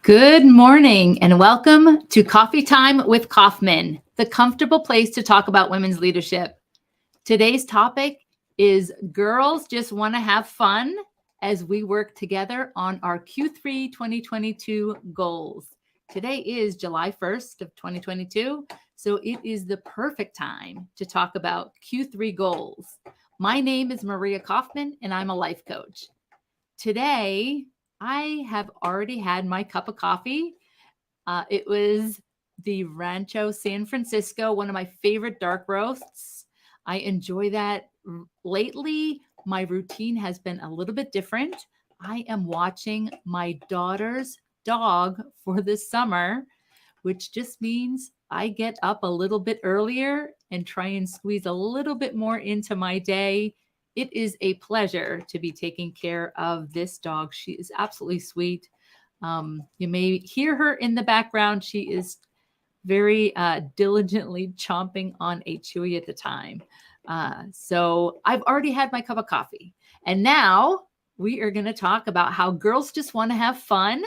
Good morning and welcome to Coffee Time with Kauffman, the comfortable place to talk about women's leadership. Today's topic is Girls Just Want to Have Fun as we work together on our Q3 2022 goals. Today is July 1st of 2022, so it is the perfect time to talk about Q3 goals. My name is Maria Kauffman and I'm a life coach. Today, I have already had my cup of coffee. It was the Rancho San Francisco, one of my favorite dark roasts. I enjoy that. Lately, my routine has been a little bit different. I am watching my daughter's dog for the summer, which just means I get up a little bit earlier and try and squeeze a little bit more into my day. It is a pleasure to be taking care of this dog. She is absolutely sweet. You may hear her in the background. She is very diligently chomping on a chewy at the time. So I've already had my cup of coffee. And now we are going to talk about how girls just want to have fun.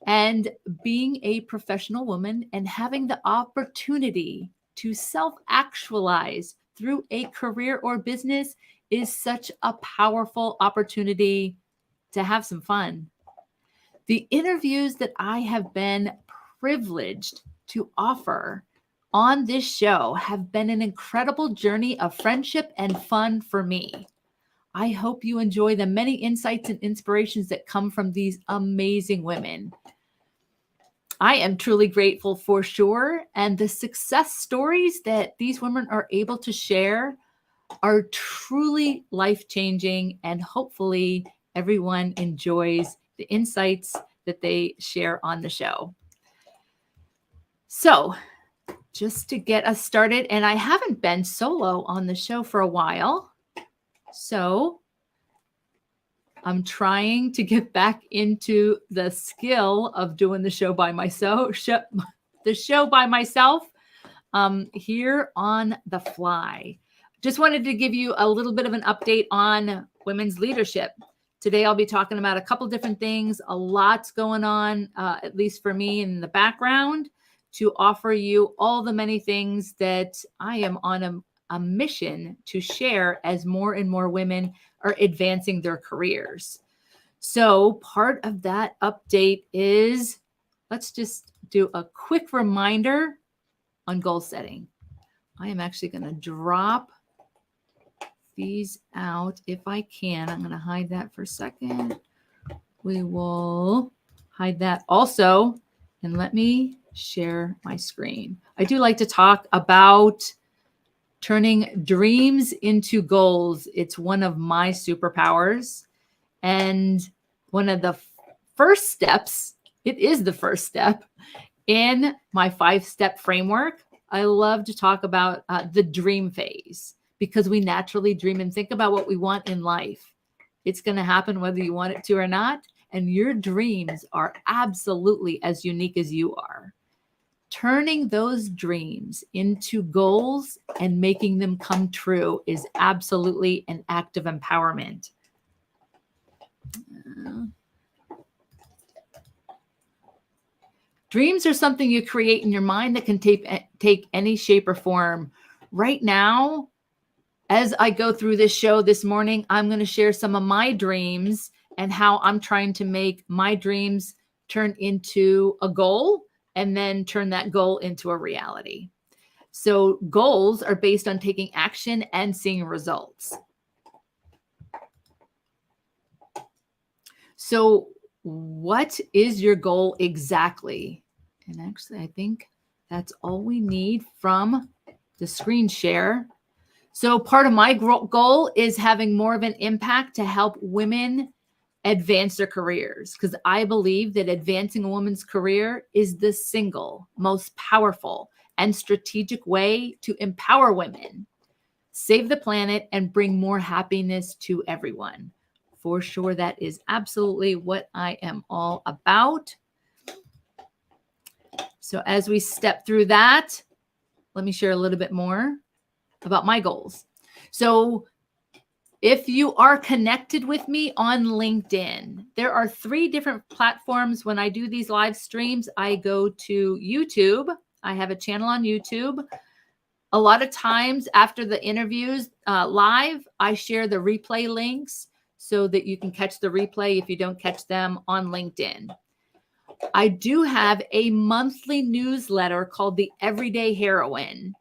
And being a professional woman and having the opportunity to self-actualize through a career or business is such a powerful opportunity to have some fun. The interviews that I have been privileged to offer on this show have been an incredible journey of friendship and fun for me. I hope you enjoy the many insights and inspirations that come from these amazing women. I am truly grateful for sure. And the success stories that these women are able to share are truly life-changing. And hopefully everyone enjoys the insights that they share on the show. So just to get us started, and I haven't been solo on the show for a while. So I'm trying to get back into the skill of doing the show by myself, here on the fly. Just wanted to give you a little bit of an update on women's leadership. Today, I'll be talking about a couple different things. A lot's going on, at least for me in the background, to offer you all the many things that I am on a mission to share as more and more women are advancing their careers. So part of that update is, let's just do a quick reminder on goal setting. I am actually going to drop these out if I can. I'm going to hide that for a second. We will hide that also. And let me share my screen. I do like to talk about turning dreams into goals. It's one of my superpowers. And one of the first steps, it is the first step in my 5-step framework. I love to talk about the dream phase because we naturally dream and think about what we want in life. It's going to happen whether you want it to or not. And your dreams are absolutely as unique as you are. Turning those dreams into goals and making them come true is absolutely an act of empowerment. Dreams are something you create in your mind that can take any shape or form. Right now, as I go through this show this morning, I'm going to share some of my dreams and how I'm trying to make my dreams turn into a goal and then turn that goal into a reality. So goals are based on taking action and seeing results. So what is your goal exactly? And actually, I think that's all we need from the screen share. So part of my goal is having more of an impact to help women advance their careers, because I believe that advancing a woman's career is the single most powerful and strategic way to empower women, save the planet, and bring more happiness to everyone. For sure, that is absolutely what I am all about. So as we step through that, let me share a little bit more about my goals. So If you are connected with me on LinkedIn, there are 3 different platforms. When I do these live streams, I go to YouTube. I have a channel on YouTube. A lot of times after the interviews live, I share the replay links so that you can catch the replay if you don't catch them on LinkedIn. I do have a monthly newsletter called the Everyday Heroine.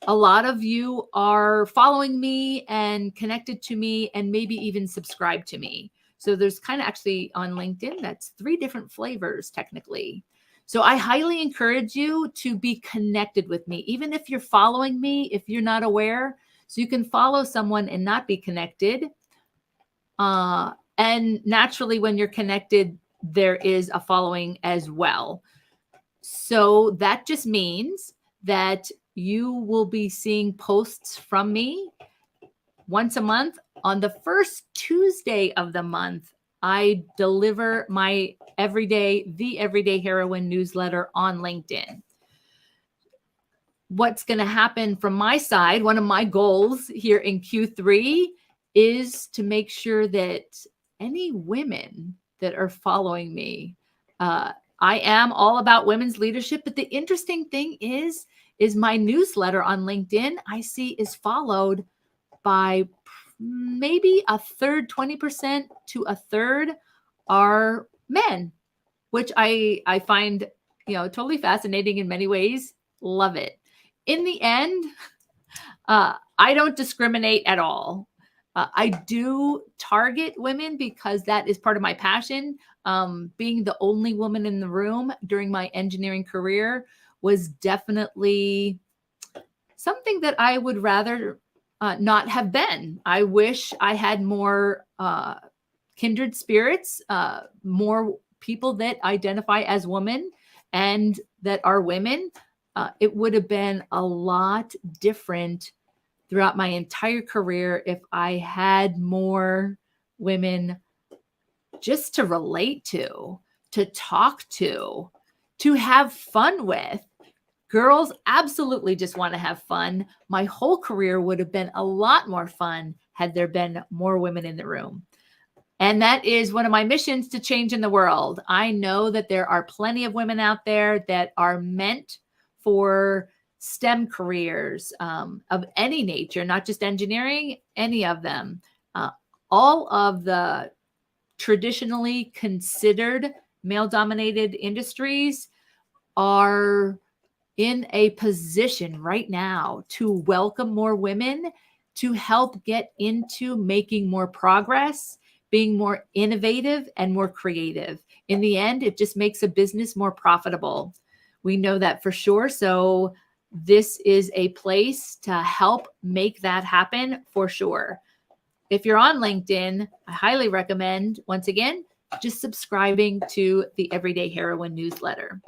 A lot of you are following me and connected to me and maybe even subscribed to me. So there's kind of actually on LinkedIn, that's 3 different flavors technically. So I highly encourage you to be connected with me, even if you're following me, if you're not aware. So you can follow someone and not be connected. And naturally, when you're connected, there is a following as well. So that just means that you will be seeing posts from me once a month. On the first Tuesday of the month, I deliver my The Everyday Heroine newsletter on LinkedIn. What's going to happen from my side, one of my goals here in Q3 is to make sure that any women that are following me, I am all about women's leadership, but the interesting thing is my newsletter on LinkedIn, I see is followed by maybe a third, 20% to a third are men, which I find, totally fascinating in many ways. Love it. In the end, I don't discriminate at all. I do target women because that is part of my passion. Being the only woman in the room during my engineering career was definitely something that I would rather not have been. I wish I had more kindred spirits, more people that identify as women and that are women. It would have been a lot different throughout my entire career if I had more women just to relate to talk to have fun with. Girls absolutely just want to have fun. My whole career would have been a lot more fun had there been more women in the room. And that is one of my missions, to change in the world. I know that there are plenty of women out there that are meant for STEM careers of any nature, not just engineering, any of them. All of the traditionally considered male-dominated industries are in a position right now to welcome more women, to help get into making more progress, being more innovative and more creative. In the end, it just makes a business more profitable. We know that for sure. So this is a place to help make that happen for sure. If you're on LinkedIn, I highly recommend, once again, just subscribing to the Everyday Heroine newsletter.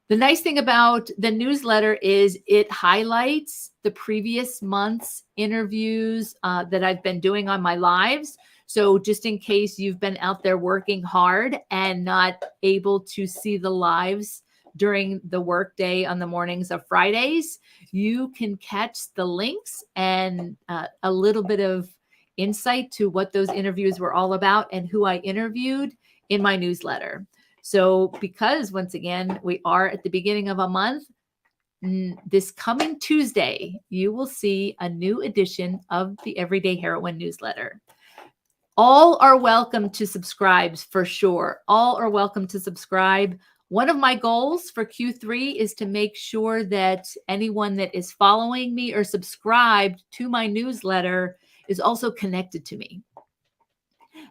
The nice thing about the newsletter is it highlights the previous month's interviews that I've been doing on my lives. So just in case you've been out there working hard and not able to see the lives during the workday on the mornings of Fridays, you can catch the links and a little bit of insight to what those interviews were all about and who I interviewed in my newsletter. So because, once again, we are at the beginning of a month, this coming Tuesday, you will see a new edition of the Everyday Heroine newsletter. All are welcome to subscribe for sure. All are welcome to subscribe. One of my goals for Q3 is to make sure that anyone that is following me or subscribed to my newsletter is also connected to me.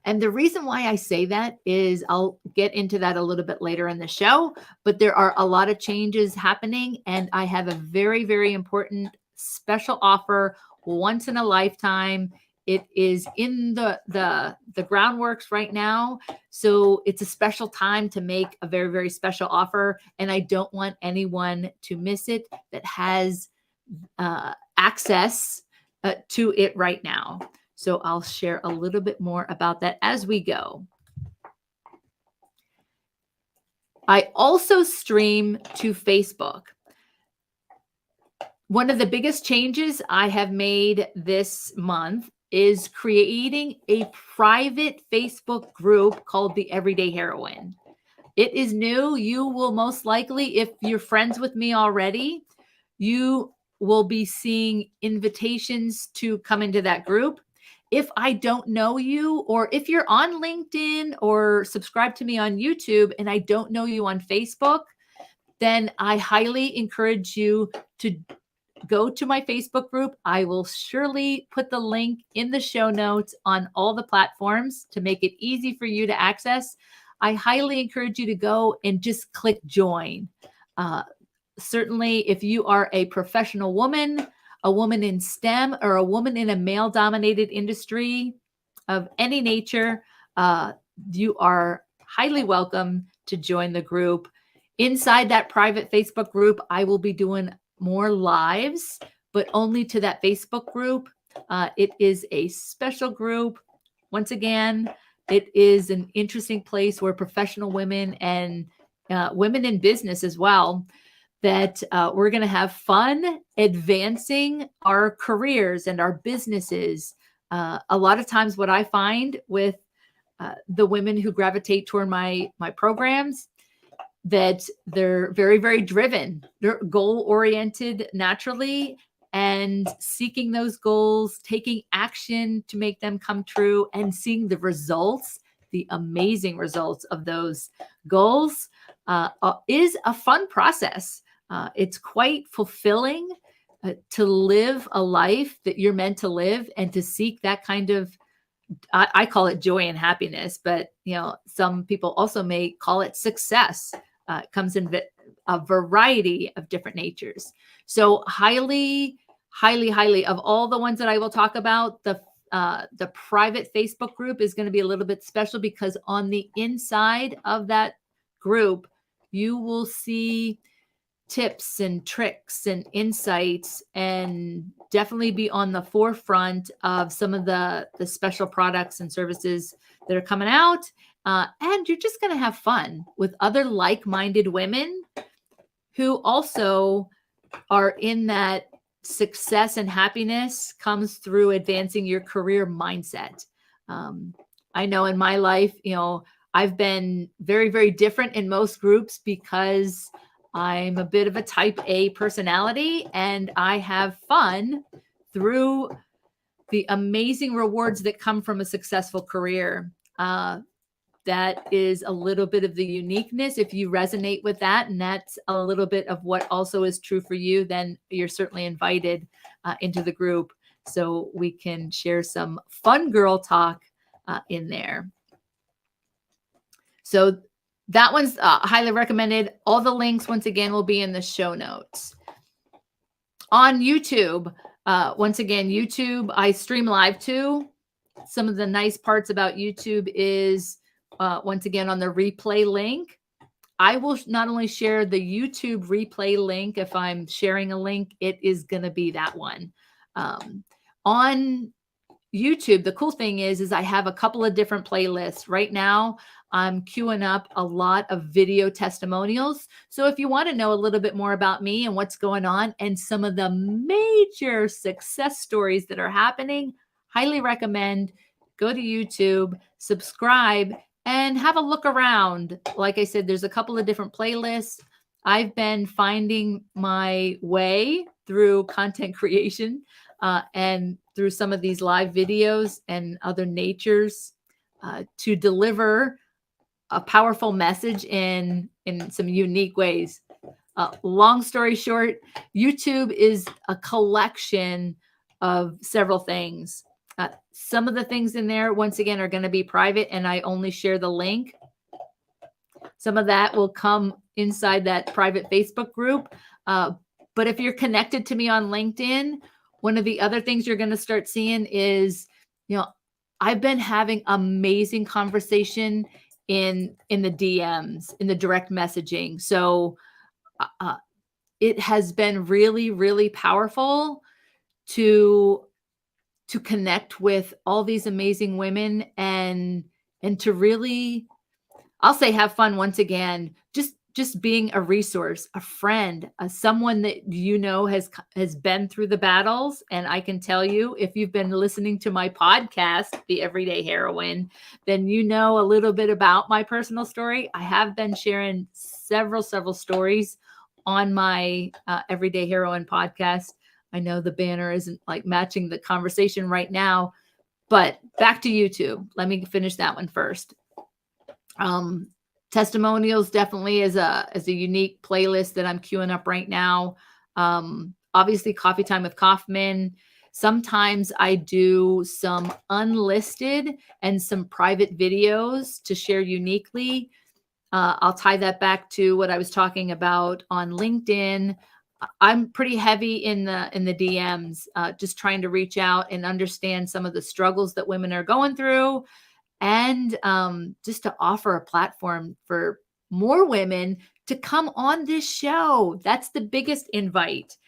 And the reason why I say that is I'll get into that a little bit later in the show, but there are a lot of changes happening, and I have a very, very important special offer, once in a lifetime. It is in the groundworks right now. So it's a special time to make a very, very special offer. And I don't want anyone to miss it that has access to it right now. So I'll share a little bit more about that as we go. I also stream to Facebook. One of the biggest changes I have made this month is creating a private Facebook group called the Everyday Heroine. It is new. You will most likely, if you're friends with me already, you will be seeing invitations to come into that group. If I don't know you, or if you're on LinkedIn or subscribe to me on YouTube and I don't know you on Facebook, then I highly encourage you to go to my Facebook group. I will surely put the link in the show notes on all the platforms to make it easy for you to access. I highly encourage you to go and just click join. Certainly, if you are a professional woman, a woman in STEM, or a woman in a male-dominated industry of any nature, you are highly welcome to join the group. Inside that private Facebook group, I will be doing more lives, but only to that Facebook group. It is a special group. Once again, it is an interesting place where professional women and women in business as well, that we're going to have fun advancing our careers and our businesses. A lot of times what I find with the women who gravitate toward my programs, that they're very, very driven. They're goal-oriented naturally, and seeking those goals, taking action to make them come true, and seeing the results, the amazing results of those goals is a fun process. It's quite fulfilling to live a life that you're meant to live, and to seek that kind of, I call it joy and happiness, but some people also may call it success. It comes in a variety of different natures. So highly, highly, highly, of all the ones that I will talk about, the private Facebook group is going to be a little bit special, because on the inside of that group, you will see tips and tricks and insights, and definitely be on the forefront of some of the special products and services that are coming out. And you're just going to have fun with other like-minded women who also are in that success and happiness comes through advancing your career mindset. I know in my life, I've been very, very different in most groups, because I'm a bit of a type A personality, and I have fun through the amazing rewards that come from a successful career. That is a little bit of the uniqueness. If you resonate with that, and that's a little bit of what also is true for you, then you're certainly invited into the group, so we can share some fun girl talk in there. So that one's highly recommended. All the links, once again, will be in the show notes. On YouTube, once again, YouTube, I stream live too. Some of the nice parts about YouTube is, once again, on the replay link, I will not only share the YouTube replay link. If I'm sharing a link, it is going to be that one. On YouTube, the cool thing is I have a couple of different playlists. Right now, I'm queuing up a lot of video testimonials. So if you want to know a little bit more about me and what's going on, and some of the major success stories that are happening, highly recommend go to YouTube, subscribe, and have a look around. Like I said, there's a couple of different playlists. I've been finding my way through content creation and through some of these live videos and other natures to deliver a powerful message in some unique ways. Long story short, YouTube is a collection of several things. Some of the things in there, once again, are going to be private, and I only share the link. Some of that will come inside that private Facebook group. But if you're connected to me on LinkedIn, one of the other things you're going to start seeing is, I've been having amazing conversation in the DMs, in the direct messaging. So it has been really, really powerful to connect with all these amazing women, and to really, I'll say, have fun once again, just just being a resource, a friend, someone that has been through the battles. And I can tell you, if you've been listening to my podcast, The Everyday Heroine, then you know a little bit about my personal story. I have been sharing several stories on my Everyday Heroine podcast. I know the banner isn't like matching the conversation right now, but back to YouTube. Let me finish that one first. Testimonials definitely is a unique playlist that I'm queuing up right now. Obviously, Coffee Time with Kauffman. Sometimes I do some unlisted and some private videos to share uniquely. I'll tie that back to what I was talking about on LinkedIn. I'm pretty heavy in the DMs, just trying to reach out and understand some of the struggles that women are going through, and just to offer a platform for more women to come on this show. That's the biggest invite.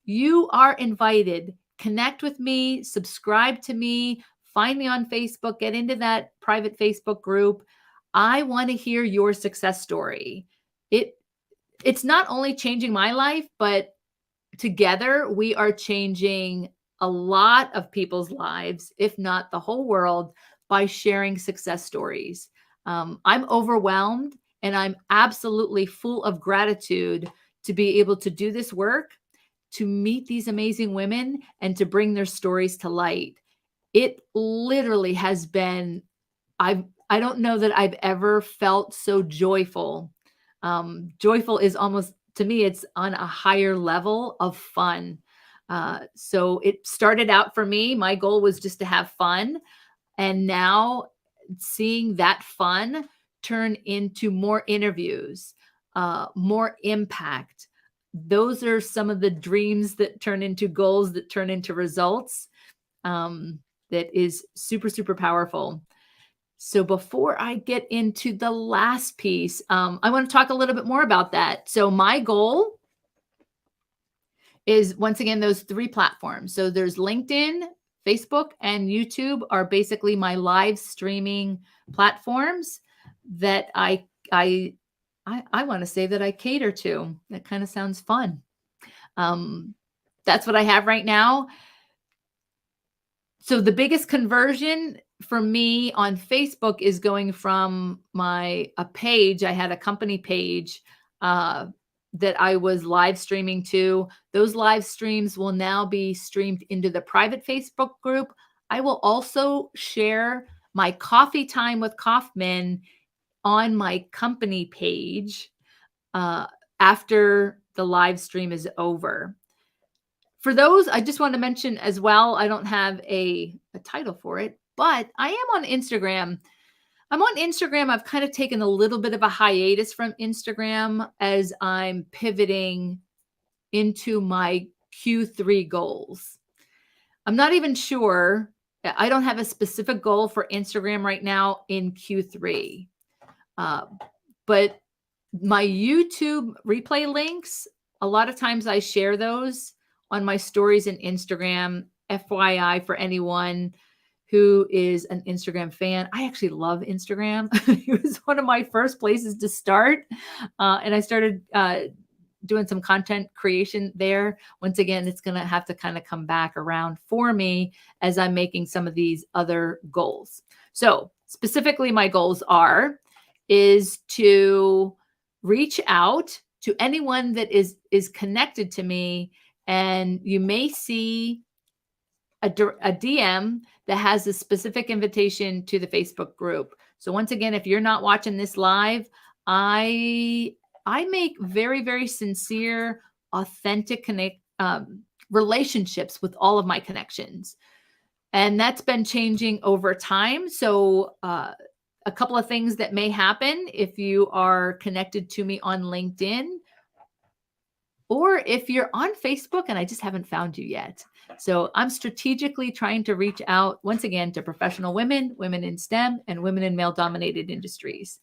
You are invited. Connect with me, subscribe to me, find me on Facebook, get into that private Facebook group. I want to hear your success story. It's not only changing my life, but together we are changing a lot of people's lives, if not the whole world, by sharing success stories. I'm overwhelmed, and I'm absolutely full of gratitude to be able to do this work, to meet these amazing women, and to bring their stories to light. It literally has been, I don't know that I've ever felt so joyful. Joyful is almost, to me, it's on a higher level of fun. So it started out for me. My goal was just to have fun. And now seeing that fun turn into more interviews, more impact. Those are some of the dreams that turn into goals, that turn into results. That is super, super powerful. So before I get into the last piece, I want to talk a little bit more about that. So my goal is, once again, those 3 platforms. So there's LinkedIn, Facebook, and YouTube are basically my live streaming platforms that I want to say that I cater to. That kind of sounds fun. That's what I have right now. So the biggest conversion for me on Facebook is going from a page. I had a company page that I was live streaming to. Those live streams will now be streamed into the private Facebook group. I will also share my Coffee Time with Kauffman on my company page after the live stream is over. For those, I just want to mention as well, I don't have a title for it, but I am on Instagram. I'm on Instagram. I've kind of taken a little bit of a hiatus from Instagram as I'm pivoting into my Q3 goals. I'm not even sure. I don't have a specific goal for Instagram right now in Q3. But my YouTube replay links, a lot of times I share those on my stories in Instagram. FYI, for anyone who is an Instagram fan, I actually love Instagram. It was one of my first places to start. And I started doing some content creation there. Once again, it's going to have to kind of come back around for me as I'm making some of these other goals. So specifically, my goals is to reach out to anyone that is connected to me. And you may see a DM that has a specific invitation to the Facebook group. So once again, if you're not watching this live, I make very, very sincere, authentic relationships with all of my connections. And that's been changing over time. So a couple of things that may happen if you are connected to me on LinkedIn, or if you're on Facebook and I just haven't found you yet. So I'm strategically trying to reach out, once again, to professional women, women in STEM, and women in male-dominated industries.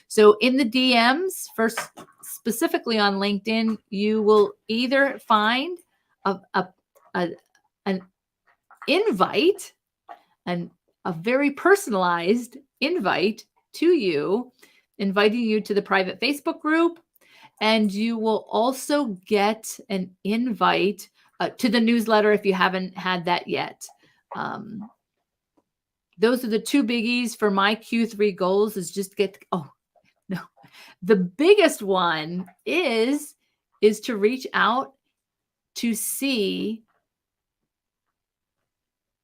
So in the DMs, first, specifically on LinkedIn, you will either find an invite, a very personalized invite to you, inviting you to the private Facebook group. And you will also get an invite to the newsletter if you haven't had that yet. Those are the two biggies for my Q3 goals is just get, oh, no. The biggest one is to reach out to see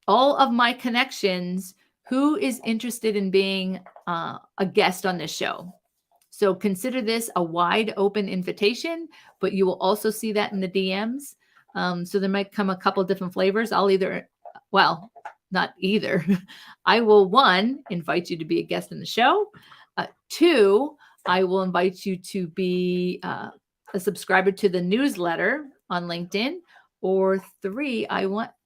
all of my connections who is interested in being a guest on this show. So consider this a wide open invitation, but you will also see that in the DMs. So there might come a couple different flavors. I'll either, well, not either. I will, one, invite you to be a guest in the show. Two, I will invite you to be a subscriber to the newsletter on LinkedIn. Or three,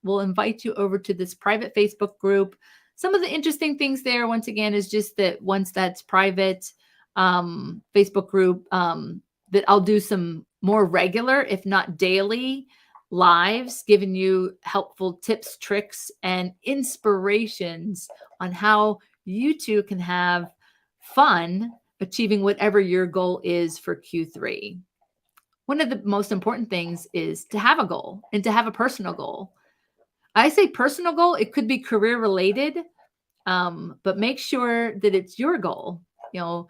will invite you over to this private Facebook group. Some of the interesting things there, once again, is just that once that's private Facebook group, that I'll do some more regular, if not daily, lives, giving you helpful tips, tricks, and inspirations on how you too can have fun achieving whatever your goal is for Q3. One of the most important things is to have a goal and to have a personal goal. I say personal goal, it could be career related, but make sure that it's your goal. You know,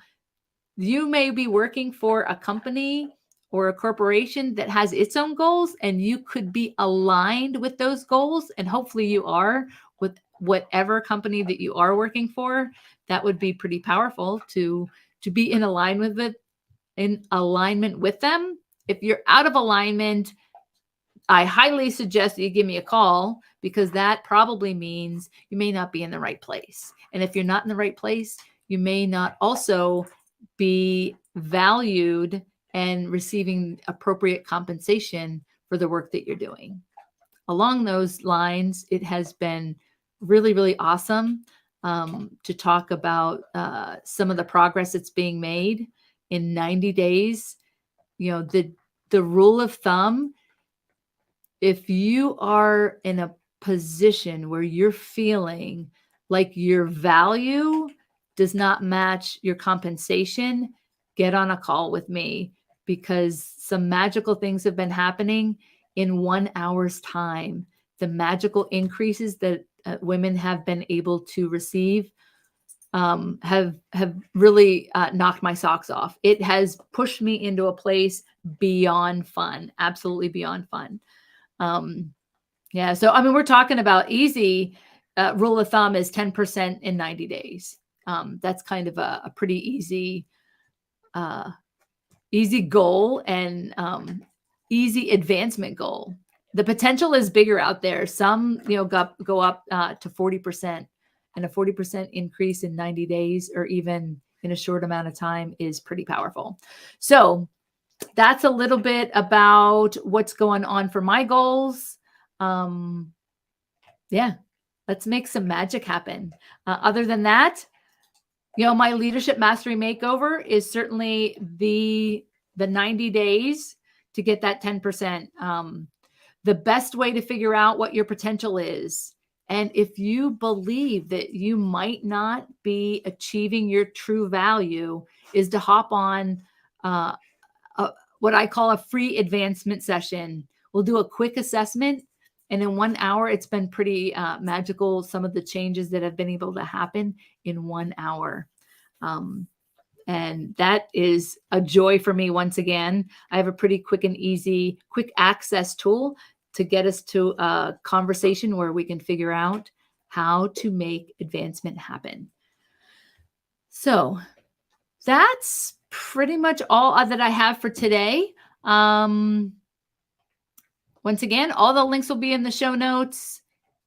you may be working for a company or a corporation that has its own goals, and you could be aligned with those goals. And hopefully you are with whatever company that you are working for. That would be pretty powerful to be in alignment with them. If you're out of alignment, I highly suggest that you give me a call, because that probably means you may not be in the right place. And if you're not in the right place, you may not also be valued and receiving appropriate compensation for the work that you're doing. Along those lines, it has been really, really awesome to talk about some of the progress that's being made in 90 days. You know, the rule of thumb, if you are in a position where you're feeling like your value does not match your compensation, get on a call with me, because some magical things have been happening in 1 hour's time. The magical increases that women have been able to receive have really knocked my socks off. It has pushed me into a place beyond fun, absolutely beyond fun. Yeah. So, I mean, we're talking about easy rule of thumb is 10% in 90 days. That's kind of a pretty easy goal and easy advancement goal. The potential is bigger out there. Some, go up to 40%, and a 40% increase in 90 days or even in a short amount of time is pretty powerful. So that's a little bit about what's going on for my goals. Yeah, let's make some magic happen. Other than that, my leadership mastery makeover is certainly the 90 days to get that 10%. The best way to figure out what your potential is, and if you believe that you might not be achieving your true value, is to hop on what I call a free advancement session. We'll do a quick assessment, and in 1 hour, it's been pretty magical, some of the changes that have been able to happen in 1 hour. And that is a joy for me. Once again, I have a pretty quick and easy, quick access tool to get us to a conversation where we can figure out how to make advancement happen. So that's pretty much all that I have for today. Once again, all the links will be in the show notes.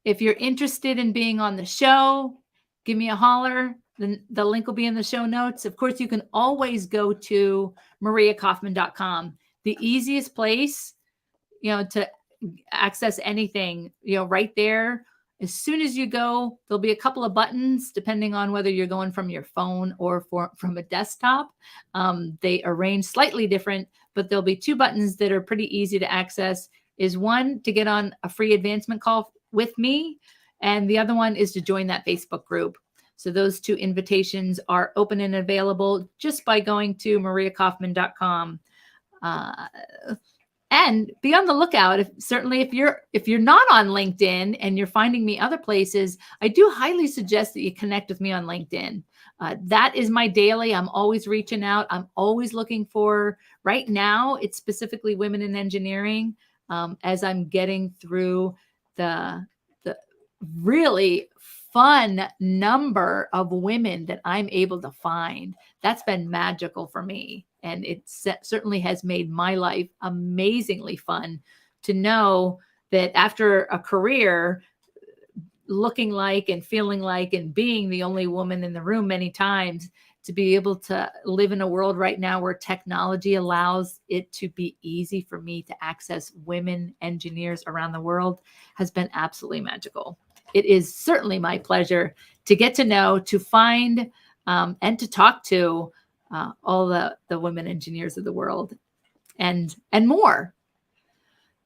If you're interested in being on the show, give me a holler. The link will be in the show notes. Of course, you can always go to mariakauffman.com. The easiest place, to access anything, right there. As soon as you go, there'll be a couple of buttons, depending on whether you're going from your phone or from a desktop. They arrange slightly different, but there'll be 2 buttons that are pretty easy to access. Is one to get on a free advancement call with me, and the other one is to join that Facebook group. So those 2 invitations are open and available just by going to mariakauffman.com. Uh, and be on the lookout. Certainly if you're not on LinkedIn and you're finding me other places, I do highly suggest that you connect with me on LinkedIn. That is my daily. I'm always reaching out. I'm always looking for, right now, it's specifically women in engineering. As I'm getting through the really fun number of women that I'm able to find, that's been magical for me. And it certainly has made my life amazingly fun to know that after a career looking like and feeling like and being the only woman in the room many times, to be able to live in a world right now where technology allows it to be easy for me to access women engineers around the world has been absolutely magical. It is certainly my pleasure to get to know, to find, and to talk to all the women engineers of the world and more.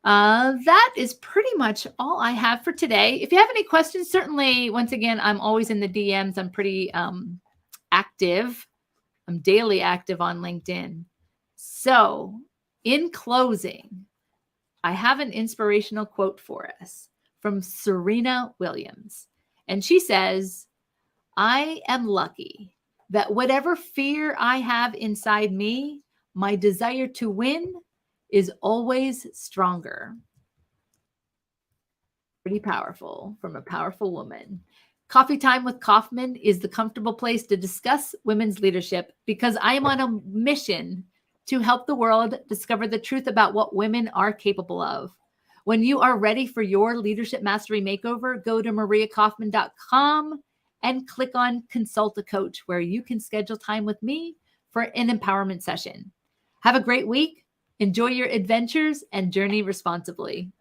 That is pretty much all I have for today. If you have any questions, certainly, once again, I'm always in the DMs. I'm pretty active. I'm daily active on LinkedIn. So in closing, I have an inspirational quote for us from Serena Williams. And she says, "I am lucky that whatever fear I have inside me, my desire to win is always stronger." Pretty powerful from a powerful woman. Coffee Time with Kauffman is the comfortable place to discuss women's leadership because I am on a mission to help the world discover the truth about what women are capable of. When you are ready for your leadership mastery makeover, go to mariakaufman.com and click on Consult a Coach, where you can schedule time with me for an empowerment session. Have a great week. Enjoy your adventures and journey responsibly.